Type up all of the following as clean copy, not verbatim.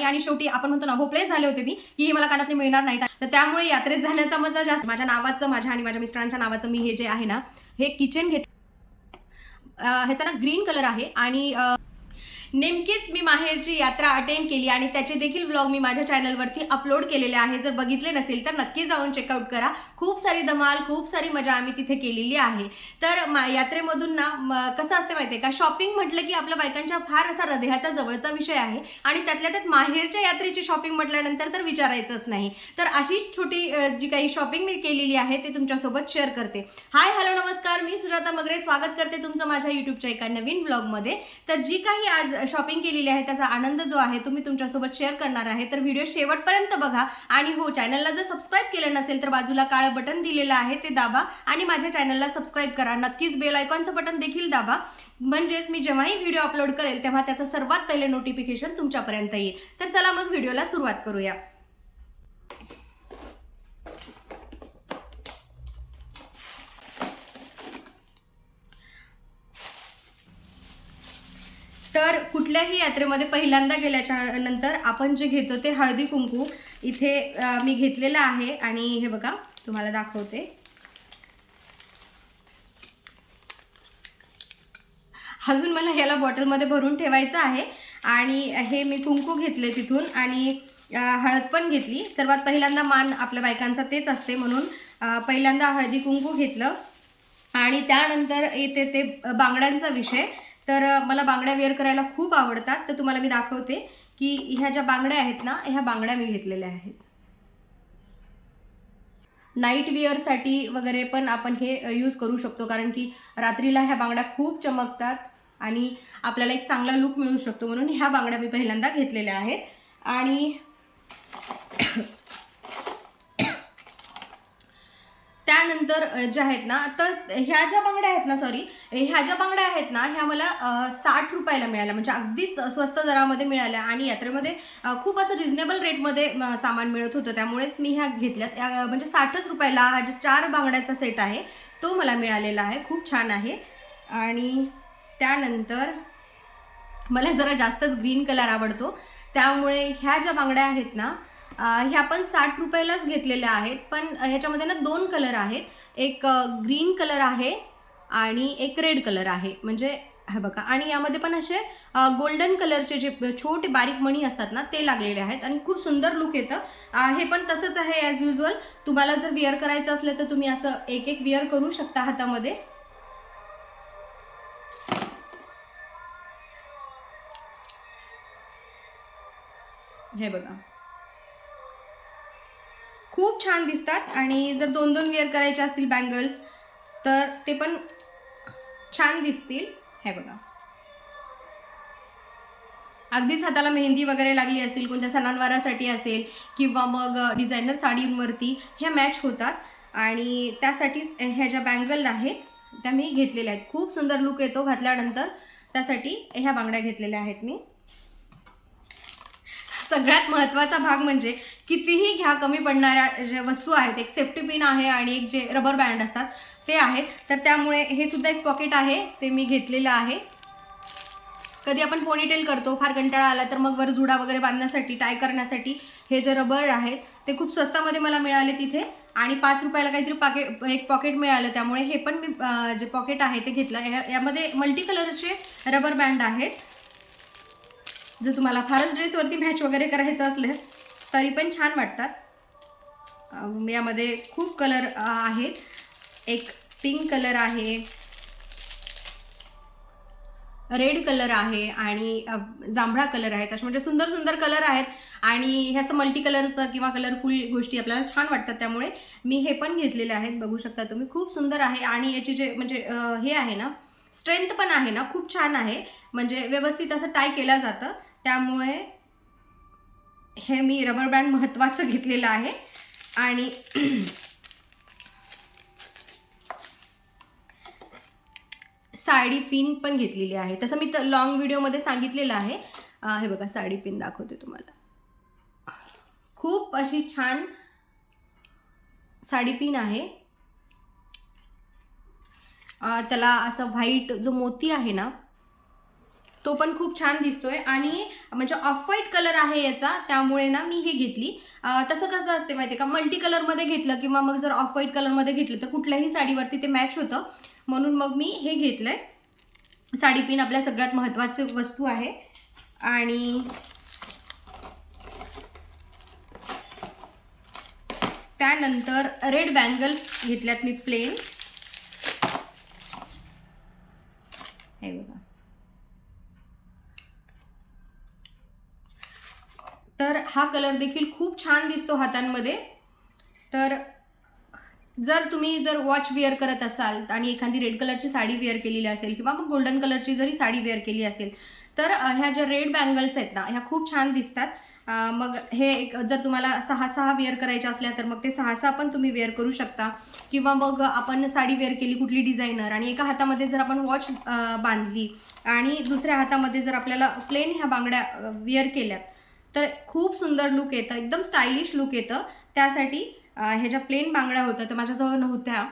आणि शेवटी आपण म्हणतो ना होपलेस झाले होते मी की हे मला कानातले मिळणार नाही, तर त्यामुळे यात्रेत जाण्याचा मजा जास्त. माझ्या नावाचं, माझ्या आणि माझ्या मिस्टरांच्या नावाचं मी हे जे आहे ना हे किचन ह्याचा ना ग्रीन कलर आहे आणि नेमकीच मी माहेरची यात्रा अटेंड केली आणि त्याचे देखील व्लॉग मी माझ्या चॅनलवरती अपलोड केलेले आहे. जर बघितले नसेल तर नक्की जाऊन चेकआउट करा. खूप सारी धमाल, खूप सारी मजा आम्ही तिथे केलेली आहे. तर यात्रेमधून ना कसं असते माहिती आहे का, शॉपिंग म्हटलं की आपल्या बायकांच्या फार असा हृदयाचा जवळचा विषय आहे आणि त्यातल्या त्यात माहेरच्या यात्रेची शॉपिंग म्हटल्यानंतर तर विचारायचंच नाही. तर अशी छोटी जी काही शॉपिंग मी केलेली आहे ते तुमच्यासोबत शेअर करते. हाय हॅलो नमस्कार, मी सुजाता मगरे स्वागत करते तुमचं माझ्या यूट्यूबच्या एका नवीन ब्लॉगमध्ये. तर जी काही आज शॉपिंग केलेली आहे त्याचा आनंद जो आहे तो मी तुमच्यासोबत शेअर करणार आहे. तर व्हिडिओ शेवटपर्यंत बघा आणि हो, चॅनलला जर सबस्क्राईब केलं नसेल तर बाजूला काळं बटन दिलेलं आहे ते दाबा आणि माझ्या चॅनलला सबस्क्राईब करा. नक्कीच बेल आयकॉनचं बटन देखील दाबा, म्हणजेच मी जेव्हाही व्हिडिओ अपलोड करेल तेव्हा त्याचं सर्वात पहिले नोटिफिकेशन तुमच्यापर्यंत येईल. तर चला मग व्हिडिओला सुरुवात करूया. तर कुठल्याही यात्रेमध्ये पहिल्यांदा गेल्याच्या नंतर आपण जे घेतो ते हळदी कुंकू इथे मी घेतलेलं आहे आणि हे बघा तुम्हाला दाखवते. अजून मला ह्याला बॉटलमध्ये भरून ठेवायचं आहे आणि हे मी कुंकू घेतले तिथून आणि हळद पण घेतली. सर्वात पहिल्यांदा मान आपल्या बायकांचा तेच असते म्हणून पहिल्यांदा हळदी कुंकू घेतलं आणि त्यानंतर येते ते बांगड्यांचा विषय. तर मला बांगड्या वेअर करायला खूप आवडतात. तर तुम्हाला मी दाखवते की ह्या ज्या बांगड्या आहेत ना ह्या बांगड्या मी घेतलेल्या आहेत. नाईट वेअरसाठी वगैरे पण आपण हे यूज करू शकतो, कारण की रात्रीला ह्या बांगड्या खूप चमकतात आणि आपल्याला एक चांगला लुक मिळू शकतो, म्हणून ह्या बांगड्या मी पहिल्यांदा घेतलेल्या आहेत. आणि त्यानंतर ज्या आहेत ना, तर ह्या ज्या बांगड्या आहेत ना ह्या मला 60 रुपयाला मिळाल्या, म्हणजे अगदीच स्वस्त दरामध्ये मिळाल्या आणि यात्रेमध्ये खूप असं रिझनेबल रेटमध्ये सामान मिळत होतं, त्यामुळेच मी ह्या घेतल्यात. म्हणजे 60च रुपयाला हा जो 4 बांगड्याचा सेट आहे तो मला मिळालेला आहे. खूप छान आहे. आणि त्यानंतर मला जरा जास्तच ग्रीन कलर आवडतो, त्यामुळे ह्या ज्या बांगड्या आहेत ना ह्या पण 60 रुपयालाच घेतलेल्या आहेत. पण ह्याच्यामध्ये ना 2 कलर आहेत, एक ग्रीन कलर आहे आणि एक रेड कलर आहे. म्हणजे हे बघा, आणि यामध्ये पण असे गोल्डन कलरचे जे छोटे बारीक मणी असतात ना ते लागलेले आहेत आणि खूप सुंदर लुक येतं. हे पण तसंच आहे ॲज युजल. तुम्हाला जर वेअर करायचं असलं तर तुम्ही असं एक एक वेअर करू शकता हातामध्ये. हे बघा, खूप छान दिसतात आणि जर 2-2 वेअर करायचे असतील बँगल्स तर ते पण छान दिसतील. हे बघा, अगदीच हाताला मेहंदी वगैरे लागली असेल, कोणत्या सणांवारासाठी असेल किंवा मग डिझायनर साडींवरती ह्या मॅच होतात आणि त्यासाठीच ह्या ज्या बँगल आहेत त्या मी घेतलेल्या आहेत. खूप सुंदर लुक येतो घातल्यानंतर, त्यासाठी ह्या बांगड्या घेतलेल्या आहेत मी. सगळ्यात महत्त्वाचा भाग म्हणजे कितीही घ्या कमी पडणाऱ्या ज्या वस्तू आहेत, एक सेफ्टी पिन आहे आणि एक जे रबर बँड असतात ते आहेत. तर त्यामुळे हे सुद्धा एक पॉकेट आहे ते मी घेतलेलं आहे. कधी आपण पोनीटेल करतो, फार कंटाळा आला तर मग वर जुडा वगैरे बांधण्यासाठी, टाय करण्यासाठी हे जे रबर आहेत ते खूप स्वस्तामध्ये मला मिळाले तिथे आणि 5 रुपयाला काहीतरी एक पॉकेट मिळालं, त्यामुळे हे पण मी जे पॉकेट आहे ते घेतलं. यामध्ये मल्टी कलरचे रबर बँड आहेत. जर तुम्हाला फारच ड्रेसवरती मॅच वगैरे करायचं असलं तरी पण छान वाटतात. यामध्ये खूप कलर आहेत, एक पिंक कलर आहे, रेड कलर आहे आणि जांभळा कलर आहेत. असे म्हणजे सुंदर सुंदर कलर आहेत आणि हे असं मल्टी कलरचं किंवा कलरफुल गोष्टी आपल्याला छान वाटतात, त्यामुळे मी हे पण घेतलेले आहेत. बघू शकता तुम्ही, खूप सुंदर आहे आणि याची जे म्हणजे हे आहे ना स्ट्रेंथ पण आहे ना खूप छान आहे, म्हणजे व्यवस्थित असं टाय केलं जातं, त्यामुळे हे मी रबर बँड महत्त्वाचं घेतलेलं आहे. आणि साडी पिन पण घेतलेली आहे. तसं मी लॉंग व्हिडिओमध्ये सांगितलेलं आहे. हे बघा, साडी पिन दाखवते तुम्हाला. खूप अशी छान साडी पिन आहे. त्याला असं व्हाईट जो मोती आहे ना तो पण खूप छान दिसतोय आणि म्हणजे ऑफ व्हाईट कलर आहे याचा, त्यामुळे ना मी ही घेतली. तसं कसं असते माहिती आहे का, मल्टी कलरमध्ये घेतलं किंवा मग जर ऑफ व्हाईट कलरमध्ये घेतलं तर कुठल्याही साडीवरती ते मॅच होतं, म्हणून मग मी हे घेतलंय. साडी पिन आपल्या सगळ्यात महत्त्वाची वस्तू आहे. आणि त्यानंतर रेड बँगल्स घेतल्यात मी प्लेन. हे बघा, तर हा कलर देखील खूप छान दिसतो हातांमध्ये. तर जर वॉच वेअर करत असाल आणि एखादी रेड कलरची साडी वेअर केलेली असेल किंवा मग गोल्डन कलरची जरी साडी वेअर केली असेल तर ह्या ज्या रेड बँगल्स आहेत ना ह्या खूप छान दिसतात. मग हे जर तुम्हाला 6 वेअर करायच्या असल्या तर मग ते 6 पण तुम्ही वेअर करू शकता. किंवा मग आपण साडी वेअर केली कुठली डिझायनर आणि एका हातामध्ये जर आपण वॉच बांधली आणि दुसऱ्या हातामध्ये जर आपल्याला प्लेन ह्या बांगड्या वेअर केल्यात तर खूप सुंदर लुक येतं, एकदम स्टायलिश लुक येतं. त्यासाठी ह्या ज्या प्लेन बांगड्या होत्या त्या माझ्याजवळ नव्हत्या,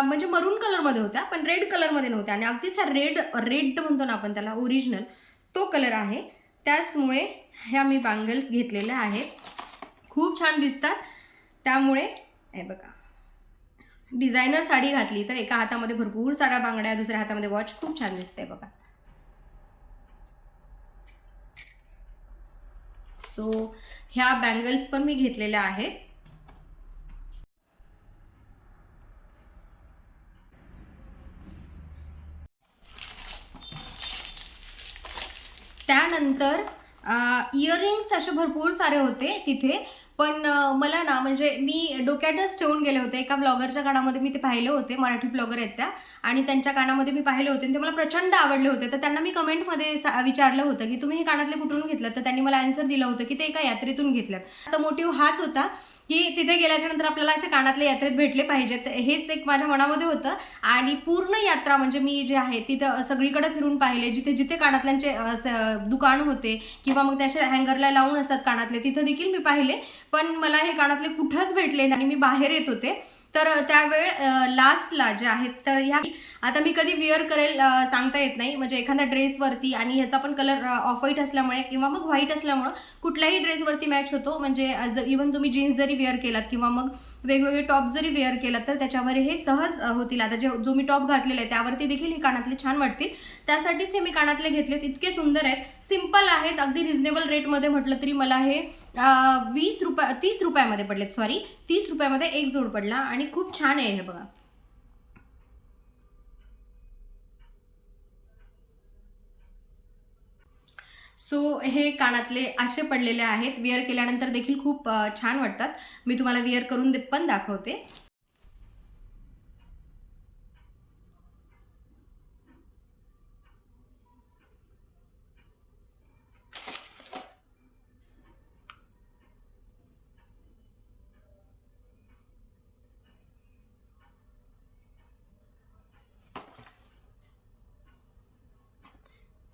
म्हणजे मरून कलरमध्ये होत्या पण रेड कलरमध्ये नव्हत्या. आणि अगदीच रेड म्हणतो ना आपण त्याला, ओरिजिनल तो कलर आहे. त्याचमुळे ह्या मी बँगल्स घेतलेल्या आहेत, खूप छान दिसतात. त्यामुळे हे बघा, डिझायनर साडी घातली तर एका हातामध्ये भरपूर साऱ्या बांगड्या, दुसऱ्या हातामध्ये वॉच, खूप छान दिसते बघा. सो ह्या बँगल्स पण मी घेतलेल्या आहेत. त्यानंतर इयरिंग्स असे भरपूर सारे होते तिथे, पण मला ना म्हणजे मी डोक्यातच ठेवून गेले होते. एका ब्लॉगरच्या कानामध्ये मी ते पाहिले होते, मराठी ब्लॉगर आहेत त्या, आणि त्यांच्या कानामध्ये मी पाहिले होते आणि ते मला प्रचंड आवडले होते. तर त्यांना मी कमेंटमध्ये विचारलं होतं की तुम्ही हे कानातले कुठून घेतलं, तर त्यांनी मला आन्सर दिलं होतं की ते एका यात्रेतून घेतल्यात. तर मोटिव्ह हाच होता की तिथे गेल्याच्या नंतर आपल्याला असे कानातले यात्रेत भेटले पाहिजेत, हेच एक माझ्या मनामध्ये होतं. आणि पूर्ण यात्रा म्हणजे मी जे आहे तिथं सगळीकडे फिरून पाहिले, जिथे जिथे कानातल्यांचे दुकान होते किंवा मग त्याच्या हँगरला लावून असतात कानातले, तिथं देखील मी पाहिले. पण मला हे कानातले कुठंच भेटले नाही आणि मी बाहेर येत होते. तर त्यावेळ लास्टला जे आहेत तर ह्या आता मी कधी वेअर करेल सांगता येत नाही. म्हणजे एखाद्या ड्रेसवरती, आणि ह्याचा पण कलर ऑफ व्हाईट असल्यामुळे किंवा मग व्हाईट असल्यामुळं कुठल्याही ड्रेसवरती मॅच होतो. म्हणजे इव्हन तुम्ही जीन्स जरी वेअर केलात किंवा मग वेगवेगळे टॉप जरी वेअर केलात तर त्याच्यावर हे सहज होतील. आता जो मी टॉप घातलेला आहे त्यावरती देखील हे कानातले छान वाटतील, त्यासाठीच हे मी कानातले घेतलेत. इतके सुंदर आहेत, सिम्पल आहेत, अगदी रिजनेबल रेटमध्ये म्हटलं तरी मला हे 30 रुपयामध्ये पडलेत. 30 रुपयामध्ये एक जोड पडला आणि खूप छान आहे हे बघा. सो हे कानातले असे पडलेले आहेत, वेअर केल्यानंतर देखील खूप छान वाटतात. मी तुम्हाला वेअर करून पण दाखवते.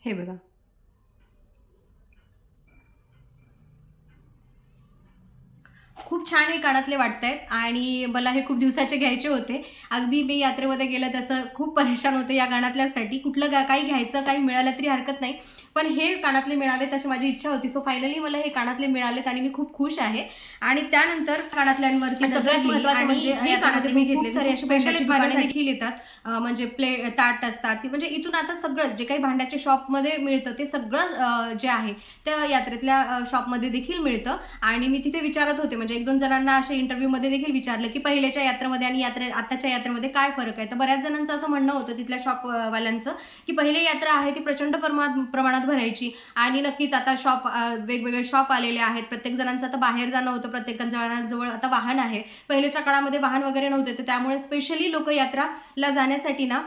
हे बघा, खूप छान हे कानातले वाटत आहेत आणि मला हे खूप दिवसाचे घ्यायचे होते. अगदी मी यात्रेमध्ये गेलं तसं खूप परेशान होते या कानातल्यासाठी. कुठलं काही घ्यायचं, काही मिळालं तरी हरकत नाही, पण हे कानातले मिळावेत अशी माझी इच्छा होती. सो फायनली मला हे कानातले मिळालेत आणि मी खूप खुश आहे. आणि त्यानंतर कानातल्यांवरती सगळ्यात महत्त्वाचं म्हणजे हे कानातले मी घेतले सारे स्पेशल दुकाने देखील येतात. म्हणजे ताट असतात, ती म्हणजे इथून आता सगळं जे काही भांड्याच्या शॉपमध्ये मिळतं ते सगळं जे आहे त्या यात्रेतल्या शॉपमध्ये देखील मिळतं. आणि मी तिथे विचारत होते, म्हणजे 1-2 जणांना अशा इंटरव्ह्यूमध्ये देखील विचारलं की पहिल्याच्या यात्रेमध्ये आणि आताच्या यात्रेमध्ये काय फरक आहे. तर बऱ्याच जणांचं असं म्हणणं होतं तिथल्या शॉपवाल्यांचं की पहिली यात्रा आहे ती प्रचंड प्रमाणात भरायची आणि नक्कीच आता वेगवेगळे शॉप आलेले आहेत. प्रत्येक जणांचं आता बाहेर जाणं होतं, प्रत्येक जणांजवळ आता वाहन आहे. पहिल्याच्या काळामध्ये वाहन वगैरे नव्हते, तर त्यामुळे स्पेशली लोक यात्राला जाण्यासाठी ना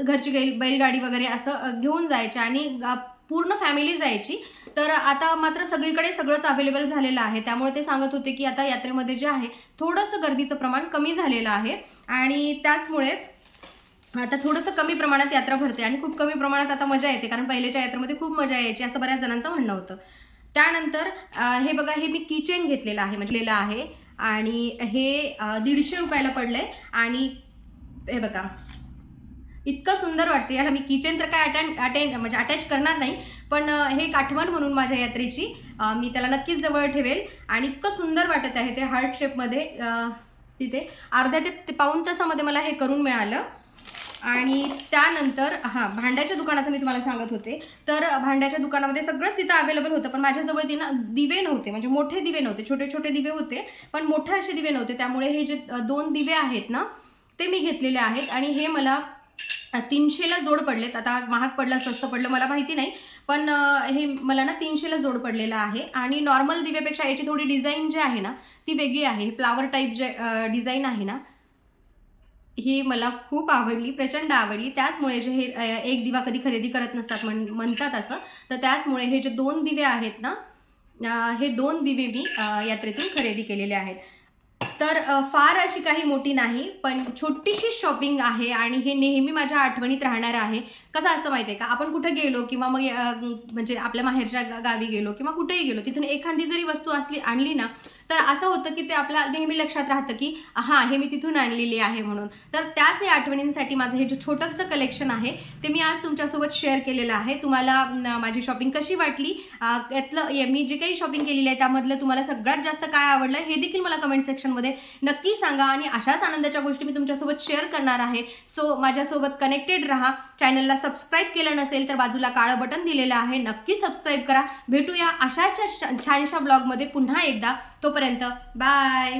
घरची बैलगाडी वगैरे असं घेऊन जायचे आणि पूर्ण फॅमिली जायची. तर आता मात्र सगळीकडे सगळंच अवेलेबल झालेलं आहे. त्यामुळे ते सांगत होते की आता यात्रेमध्ये जे आहे थोडंसं गर्दीचं प्रमाण कमी झालेलं आहे आणि त्याचमुळे आता थोडंसं कमी प्रमाणात यात्रा भरते आणि खूप कमी प्रमाणात आता मजा येते, कारण पहिल्याच्या यात्रेमध्ये खूप मजा यायची असं बऱ्याच जणांचं म्हणणं होतं. त्यानंतर हे बघा, हे मी किचेन घेतलेलं आहे आणि हे 150 रुपयाला पडलंय. आणि हे बघा, इतकं सुंदर वाटते. याला मी किचन तर काय म्हणजे अटॅच करणार नाही, पण हे एक आठवण म्हणून माझ्या यात्रेची मी त्याला नक्कीच जवळ ठेवेल. आणि इतकं सुंदर वाटत आहे ते हार्ट शेपमध्ये. तिथे अर्ध्या ते पाऊण तासामध्ये मला हे करून मिळालं. आणि त्यानंतर भांड्याच्या दुकानाचं मी तुम्हाला सांगत होते. तर भांड्याच्या दुकानामध्ये सगळंच तिथं अवेलेबल होतं, पण माझ्याजवळ दिवे नव्हते, म्हणजे मोठे दिवे नव्हते, छोटे छोटे दिवे होते, पण मोठे असे दिवे नव्हते. त्यामुळे हे जे 2 दिवे आहेत ना, ते मी घेतलेले आहेत. आणि हे मला 300ला जोड पडलेत. आता महाग पडलं स्वस्त पडलं मला माहिती नाही, पण हे मला ना 300ला जोड पडलेलं आहे. आणि नॉर्मल दिव्यापेक्षा याची थोडी डिझाईन जी आहे ना ती वेगळी आहे. फ्लावर टाईप जे डिझाईन आहे ना, ही मला खूप आवडली, प्रचंड आवडली. त्याचमुळे जे हे एक दिवा कधी खरेदी करत नसतात म्हणतात असं, तर त्याचमुळे हे जे 2 दिवे आहेत ना, हे 2 दिवे मी यात्रेतून खरेदी केलेले आहेत. तर फार अशी काही मोठी नाही, पण छोटीशी शॉपिंग आहे आणि हे नेहमी माझ्या आठवणीत राहणारं आहे. कसं असतं माहिती आहे का, आपण कुठं गेलो किंवा मग म्हणजे आपल्या माहेरच्या गावी गेलो किंवा कुठेही गेलो, तिथून एखादी जरी वस्तू आणली ना, तर असं होतं की ते आपल्या नेहमी लक्षात राहतं की हे मी तिथून आणलेली आहे म्हणून. तर त्याच या आठवणींसाठी माझं हे जे छोटंसं कलेक्शन आहे ते मी आज तुमच्यासोबत शेअर केलेलं आहे. तुम्हाला माझी शॉपिंग कशी वाटली, त्यातलं मी जे काही शॉपिंग केलेली आहे त्यामधलं तुम्हाला सगळ्यात जास्त काय आवडलं हे देखील मला कमेंट सेक्शनमध्ये नक्की सांगा. आणि अशाच आनंदाच्या गोष्टी मी तुमच्यासोबत शेअर करणार आहे. सो माझ्यासोबत कनेक्टेड राहा. चॅनलला सबस्क्राईब केलं नसेल तर बाजूला काळं बटन दिलेलं आहे, नक्की सबस्क्राईब करा. भेटूया अशाच छानशा ब्लॉगमध्ये पुन्हा एकदा. तोपर्यंत बाय.